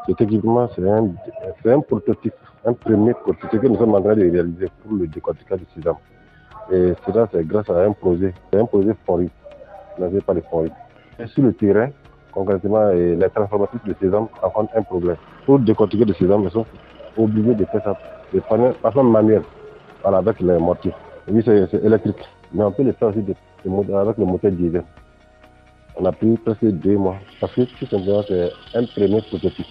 Cet équipement, c'est un prototype, un premier prototype que nous sommes en train de réaliser pour le décortiquage du sésame. Et cela, c'est grâce à un projet FONRIP, financé par les FONRIP. Et sur le terrain, concrètement, les transformatrices de sésame rencontrent un problème. Pour décortiquer le sésame, ils sont obligés de faire ça de façon manuelle, avec les mortiers. Oui, c'est électrique, mais on peut le faire aussi avec le moteur diesel. On a pris presque 2 mois, parce que tout simplement, c'est un premier prototype.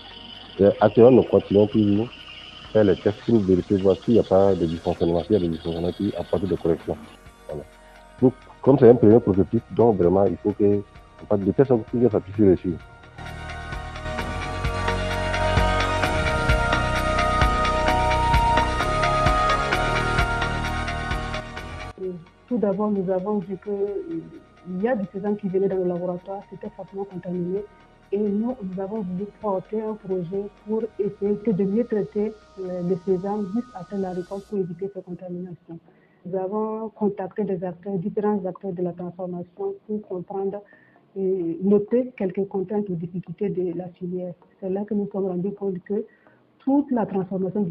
Et actuellement, nous continuons toujours à faire les tests pour vérifier voir s'il n'y a pas de dysfonctionnement, s'il y a des dysfonctionnements, puis apporter des corrections. Voilà. Donc, comme c'est un premier prototype, donc vraiment, il faut que on fasse de telle sorte que ça puisse réussir. Tout d'abord, nous avons vu qu'il y a du sésame qui venait dans le laboratoire, c'était fortement contaminé. Et nous avons voulu porter un projet pour essayer de mieux traiter le sésame juste après la récolte pour éviter ces contaminations. Nous avons contacté différents acteurs de la transformation pour comprendre et noter quelques contraintes ou difficultés de la filière. C'est là que nous nous sommes rendus compte que toute la transformation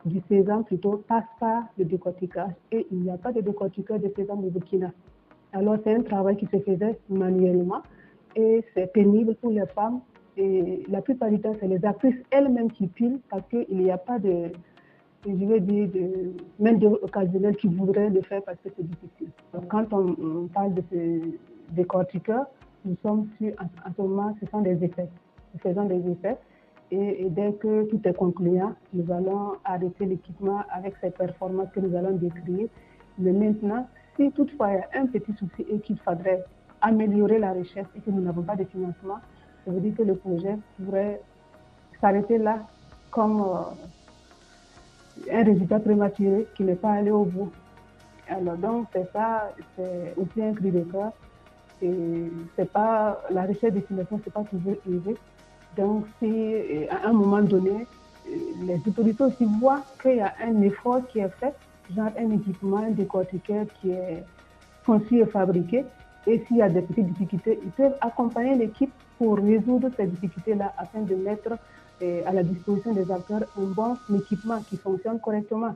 du sésame plutôt passe par le décortiquage et il n'y a pas de décortiqueur de sésame au Burkina. Alors c'est un travail qui se faisait manuellement et c'est pénible pour les femmes et la plupart du temps c'est les actrices elles-mêmes qui pilent parce qu'il n'y a pas de main d'œuvre occasionnelle qui voudraient le faire parce que c'est difficile. Donc, quand on parle de ce décortiqueur, nous sommes sur, en ce moment, ce sont des effets. Nous faisons des effets. Et dès que tout est concluant, nous allons arrêter l'équipement avec ces performances que nous allons décrire. Mais maintenant, si toutefois il y a un petit souci et qu'il faudrait améliorer la recherche et que nous n'avons pas de financement, ça veut dire que le projet pourrait s'arrêter là comme un résultat prématuré qui n'est pas allé au bout. Alors donc c'est ça, c'est aussi un cri de cœur. Et c'est pas la recherche de financement, c'est pas toujours aisé. Donc, si à un moment donné, les autorités aussi voient qu'il y a un effort qui est fait, genre un équipement, un décortiqueur qui est conçu et fabriqué, et s'il y a des petites difficultés, ils peuvent accompagner l'équipe pour résoudre ces difficultés-là afin de mettre à la disposition des acteurs un bon équipement qui fonctionne correctement.